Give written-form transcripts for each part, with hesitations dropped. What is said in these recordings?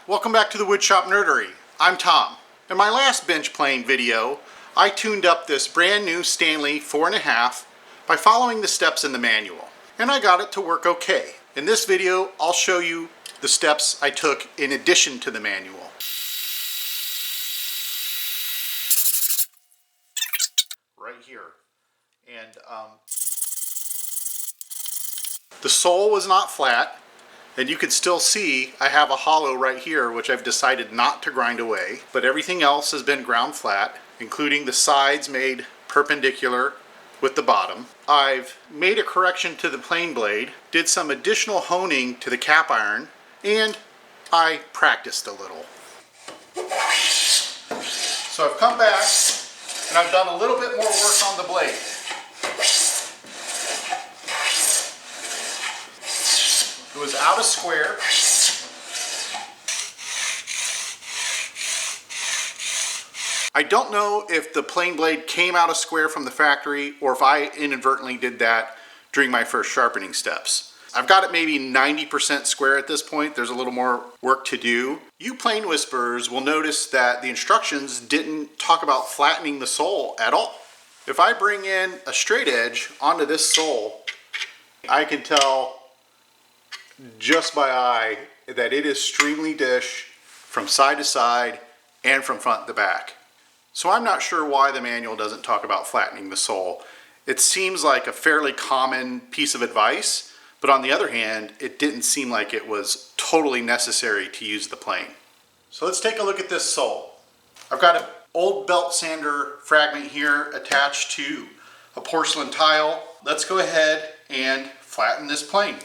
welcome back to the Woodshop Nerdery. I'm Tom. In my last bench plane video, I tuned up this brand new Stanley 4.5 by following the steps in the manual, and I got it to work okay. In this video, I'll show you the steps I took in addition to the manual. Right here. And the sole was not flat, and you can still see I have a hollow right here which I've decided not to grind away, but everything else has been ground flat, including the sides made perpendicular with the bottom. I've made a correction to the plane blade, did some additional honing to the cap iron, and I practiced a little. So I've come back and I've done a little bit more work on the blade. It was out of square. I don't know if the plane blade came out of square from the factory or if I inadvertently did that during my first sharpening steps. I've got it maybe 90% square at this point. There's a little more work to do. You plane whisperers will notice that the instructions didn't talk about flattening the sole at all. If I bring in a straight edge onto this sole, I can tell just by eye that it is extremely dish from side to side and from front to back. So I'm not sure why the manual doesn't talk about flattening the sole. It seems like a fairly common piece of advice, but on the other hand, it didn't seem like it was totally necessary to use the plane. So let's take a look at this sole. I've got an old belt sander fragment here attached to a porcelain tile. Let's go ahead and flatten this plane.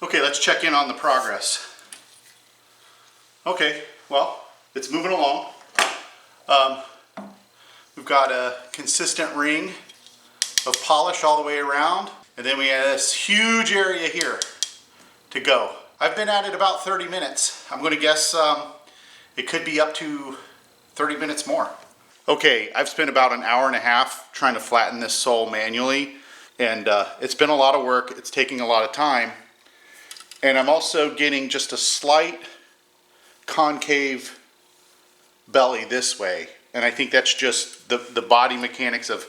Okay, let's check in on the progress. Okay, well, it's moving along. We've got a consistent ring of polish all the way around, and then we have this huge area here to go. I've been at it about 30 minutes. I'm going to guess it could be up to 30 minutes more. Okay, I've spent about an hour and a half trying to flatten this sole manually, and it's been a lot of work. It's taking a lot of time. And I'm also getting just a slight concave belly this way. And I think that's just the body mechanics of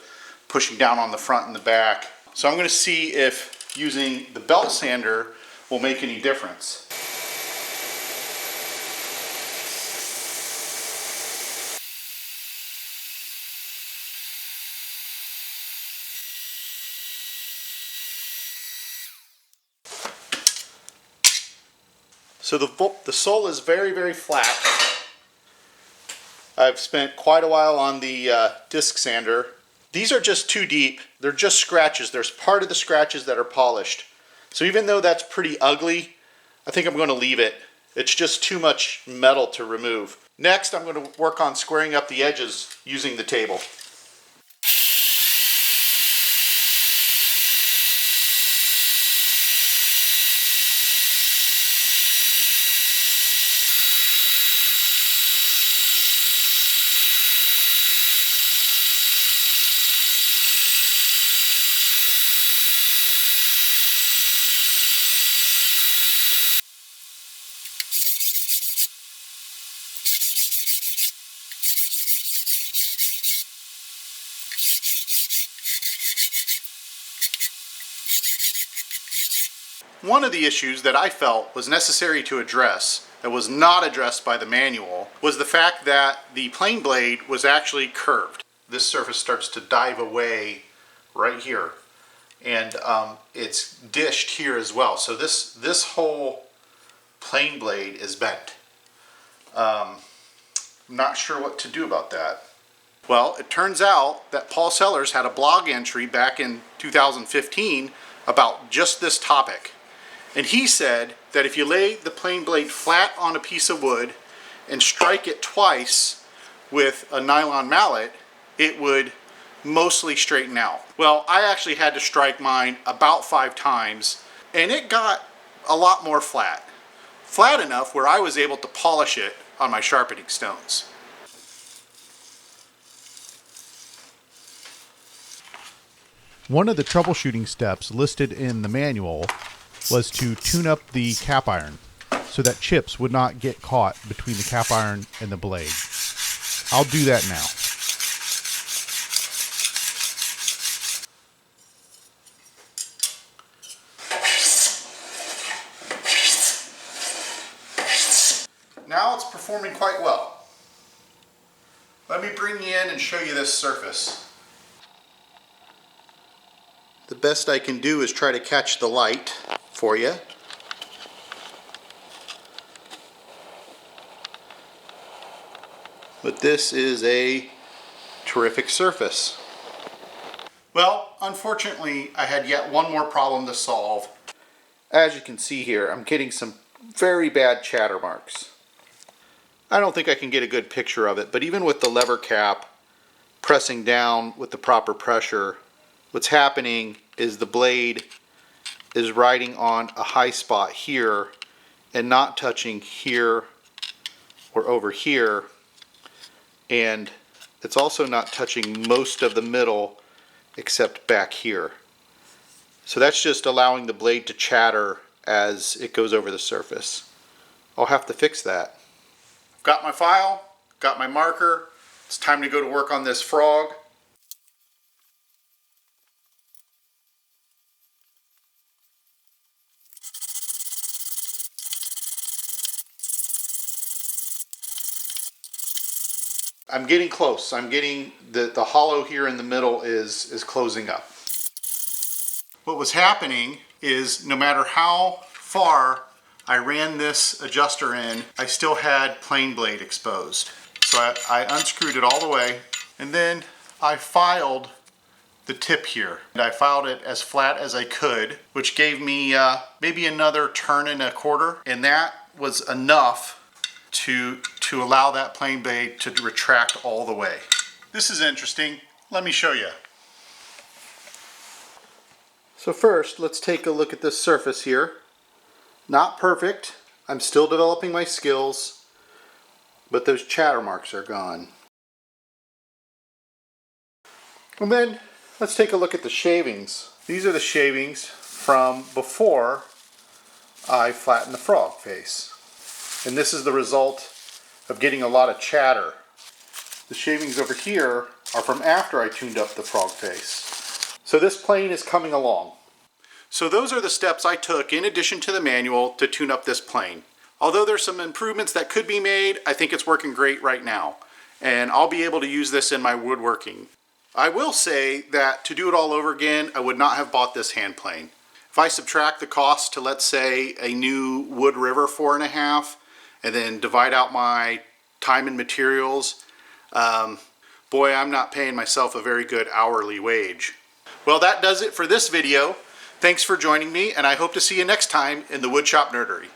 pushing down on the front and the back. So I'm going to see if using the belt sander will make any difference. So the sole is very, very flat. I've spent quite a while on the disc sander. These are just too deep. They're just scratches. There's part of the scratches that are polished. So even though that's pretty ugly, I think I'm going to leave it. It's just too much metal to remove. Next, I'm going to work on squaring up the edges using the table. One of the issues that I felt was necessary to address that was not addressed by the manual was the fact that the plane blade was actually curved. This surface starts to dive away right here, and it's dished here as well. So this whole plane blade is bent. I'm not sure what to do about that. Well, it turns out that Paul Sellers had a blog entry back in 2015 about just this topic. And he said that if you lay the plane blade flat on a piece of wood and strike it twice with a nylon mallet, it would mostly straighten out. Well, I actually had to strike mine about 5 times, and it got a lot more flat. Flat enough where I was able to polish it on my sharpening stones. One of the troubleshooting steps listed in the manual was to tune up the cap iron so that chips would not get caught between the cap iron and the blade. I'll do that now. Now it's performing quite well. Let me bring you in and show you this surface. The best I can do is try to catch the light for you. But this is a terrific surface. Well, unfortunately, I had yet one more problem to solve. As you can see here, I'm getting some very bad chatter marks. I don't think I can get a good picture of it, but even with the lever cap pressing down with the proper pressure, what's happening is the blade is riding on a high spot here and not touching here or over here, and it's also not touching most of the middle except back here. So that's just allowing the blade to chatter as it goes over the surface. I'll have to fix that. Got my file, got my marker. It's time to go to work on this frog. I'm getting close. I'm getting the hollow here in the middle is closing up. What was happening is no matter how far I ran this adjuster in, I still had plain blade exposed. So I unscrewed it all the way, and then I filed the tip here. And I filed it as flat as I could, which gave me maybe another 1.25 turns, and that was enough to allow that plain blade to retract all the way. This is interesting. Let me show you. So first, let's take a look at this surface here. Not perfect. I'm still developing my skills, but those chatter marks are gone. And then let's take a look at the shavings. These are the shavings from before I flattened the frog face. And this is the result of getting a lot of chatter. The shavings over here are from after I tuned up the frog face. So this plane is coming along. So those are the steps I took in addition to the manual to tune up this plane. Although there's some improvements that could be made, I think it's working great right now. And I'll be able to use this in my woodworking. I will say that to do it all over again, I would not have bought this hand plane. If I subtract the cost to, let's say, a new Wood River 4.5, and then divide out my time and materials, boy, I'm not paying myself a very good hourly wage. Well, that does it for this video. Thanks for joining me, and I hope to see you next time in the Woodshop Nerdery.